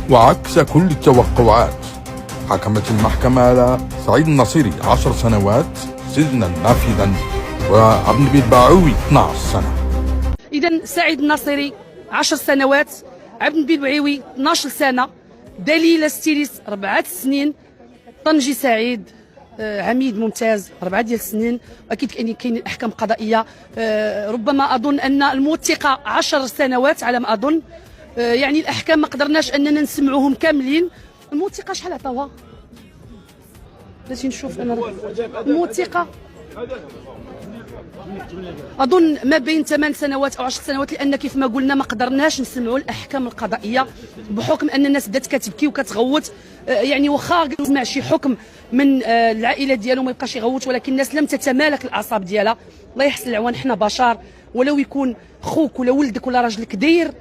وعكس كل التوقعات، حكمت المحكمة على سعيد النصيري 10 سنوات سجنا نافذا وابن بيلباعوي 12 سنة. إذا سعيد النصيري 10 سنوات، عبد البيلباعوي 12 سنة، دليل ستيليس 4 سنين، طنجي سعيد عميد ممتاز 4 ديال السنين. واكيد كاين الاحكام قضائيه. ربما اظن ان الموثقه 10 سنوات على ما اظن. يعني الاحكام ما قدرناش اننا نسمعوهم كاملين. الموثقه شحال عطاوها؟ باش نشوف انا الموثقه اظن ما بين 8 سنوات او 10 سنوات، لان كيف ما قلنا ما قدرناش نسمعوا الاحكام القضائيه بحكم ان الناس بدات كتبكي وكتغوت. يعني واخا نسمع شي حكم من العائله ديالو ما يبقاش يغوت، ولكن الناس لم تتمالك الاعصاب ديالها. الله يحسن العوان، حنا بشر، ولو يكون خوك ولا ولدك ولا راجلك داير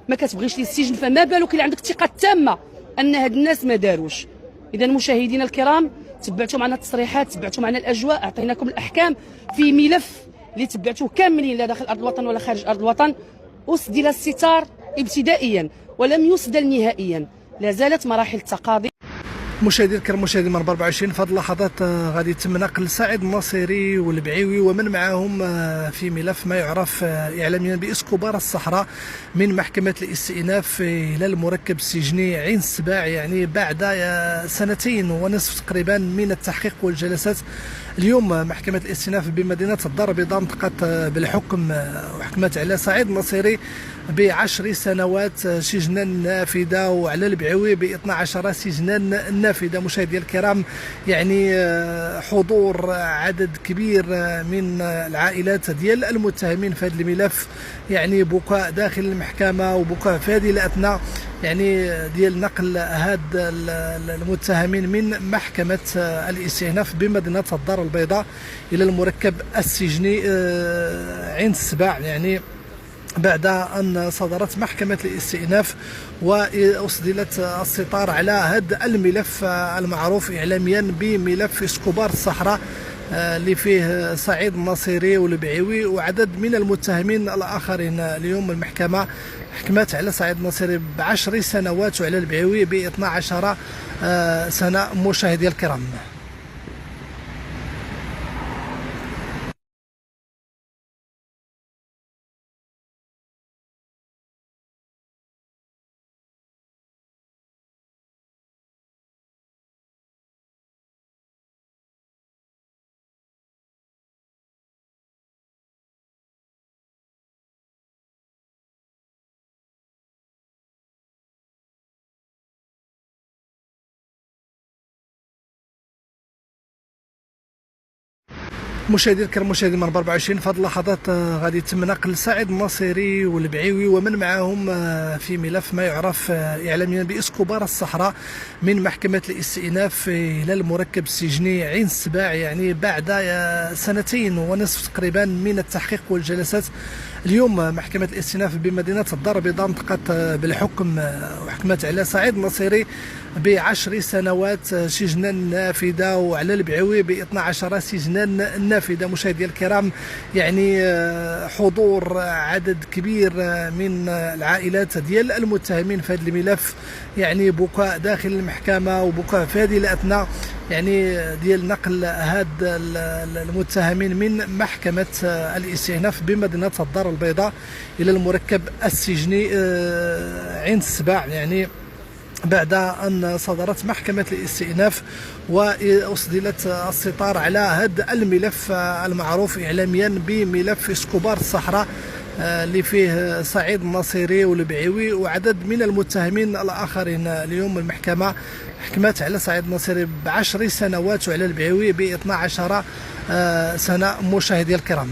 ما كتبغيش ليه السجن، فما بالك الا عندك ثقه تامه ان هاد الناس ما داروش. اذا مشاهدينا الكرام، تبعتوا معنا التصريحات، تبعتوا معنا الاجواء، اعطيناكم الاحكام في ملف اللي تبعتوه كاملين لا داخل ارض الوطن ولا خارج ارض الوطن. اسدل الستار ابتدائيا ولم يسدل نهائيا، لا زالت مراحل التقاضي. مشاهدينا الكرام، مشاهدي منبر 24، في هذه اللحظات غادي يتم نقل سعيد النصيري والبعيوي ومن معهم في ملف ما يعرف اعلاميا باسكوبار الصحراء من محكمه الاستئناف الى المركب السجني عين السباع، يعني بعد 2.5 سنين تقريبا من التحقيق والجلسات. اليوم محكمه الاستئناف بمدينه الدار البيضاء نطقت بالحكم وحكمت على سعيد النصيري ب10 سنوات سجنا نافذه وعلى البعيوي ب 12 سجنا نافذه. مشاهدينا الكرام، يعني حضور عدد كبير من العائلات ديال المتهمين في هذا الملف، يعني بكاء داخل المحكمه وبكاء في هذه الاثناء، يعني ديال نقل هاد المتهمين من محكمه الاستئناف بمدينه الدار البيضاء الى المركب السجني عين السباع، يعني بعد أن صدرت محكمة الاستئناف وأسدلت الستار على هذا الملف المعروف إعلاميا بملف اسكوبار الصحراء اللي فيه سعيد النصيري والبعيوي وعدد من المتهمين الآخرين. اليوم المحكمة حكمت على سعيد النصيري ب10 سنوات وعلى البعيوي ب 12 سنة. مشاهدي الكرام، مشاهدي الكرام، مشاهدي منبر 24، في هذه اللحظات غادي يتم نقل سعيد النصيري والبعيوي ومن معهم في ملف ما يعرف اعلاميا باسكوبار الصحراء من محكمه الاستئناف الى المركب السجني عين السباع، يعني بعد 2.5 تقريبا من التحقيق والجلسات. اليوم محكمه الاستئناف بمدينه الدار البيضاء نطقت بالحكم وحكمت على سعيد النصيري ب10 سنوات سجنا نافذه وعلى البعيوي ب 12 سجنا نافذه. مشاهدينا الكرام، يعني حضور عدد كبير من العائلات ديال المتهمين في هذا الملف، يعني بكاء داخل المحكمه وبكاء في هذه الاثناء، يعني ديال نقل هاد المتهمين من محكمه الاستئناف بمدينه الدار البيضاء الى المركب السجني عين السباع، يعني بعد أن صدرت محكمة الاستئناف وأسدلت الستار على هذا الملف المعروف إعلاميا بملف اسكوبار الصحراء اللي فيه سعيد النصيري والبعيوي وعدد من المتهمين الآخرين. اليوم المحكمة حكمت على سعيد النصيري ب10 سنوات وعلى البعيوي ب 12 سنة. مشاهدي الكرام.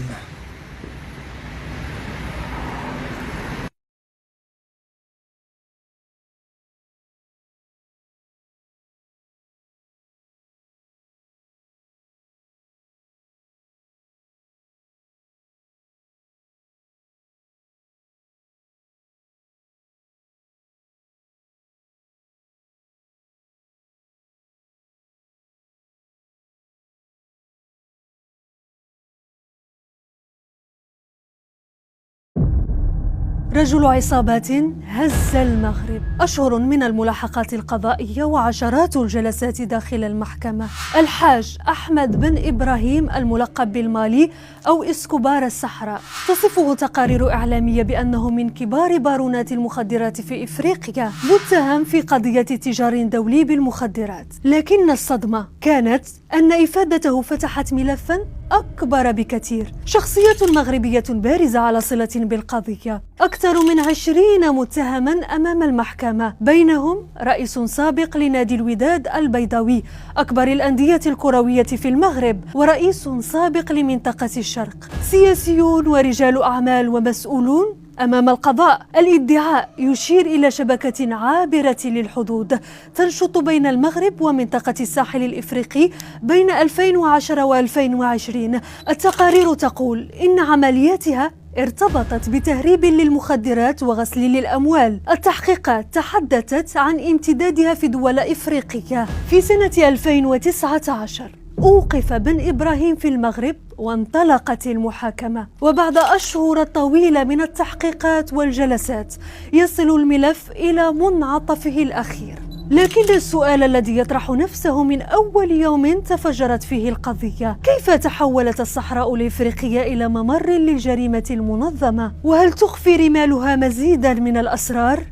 رجل عصابات هز المغرب، أشهر من الملاحقات القضائية وعشرات الجلسات داخل المحكمة. الحاج أحمد بن إبراهيم الملقب بالمالي أو إسكوبار الصحراء، تصفه تقارير إعلامية بأنه من كبار بارونات المخدرات في إفريقيا، متهم في قضية تجار دولي بالمخدرات. لكن الصدمة كانت أن إفادته فتحت ملفاً أكبر بكثير، شخصية مغربية بارزة على صلة بالقضية، أكثر من 20 متهما أمام المحكمة، بينهم رئيس سابق لنادي الوداد البيضاوي أكبر الأندية الكروية في المغرب، ورئيس سابق لمنطقة الشرق، سياسيون ورجال أعمال ومسؤولون أمام القضاء. الادعاء يشير إلى شبكة عابرة للحدود تنشط بين المغرب ومنطقة الساحل الإفريقي بين 2010 و2020. التقارير تقول إن عملياتها ارتبطت بتهريب للمخدرات وغسل للأموال. التحقيقات تحدثت عن امتدادها في دول إفريقية. في سنة 2019 أوقف بن إبراهيم في المغرب وانطلقت المحاكمة، وبعد أشهر طويلة من التحقيقات والجلسات يصل الملف إلى منعطفه الأخير. لكن السؤال الذي يطرح نفسه من أول يوم تفجرت فيه القضية: كيف تحولت الصحراء الإفريقية إلى ممر للجريمة المنظمة؟ وهل تخفي رمالها مزيدا من الأسرار؟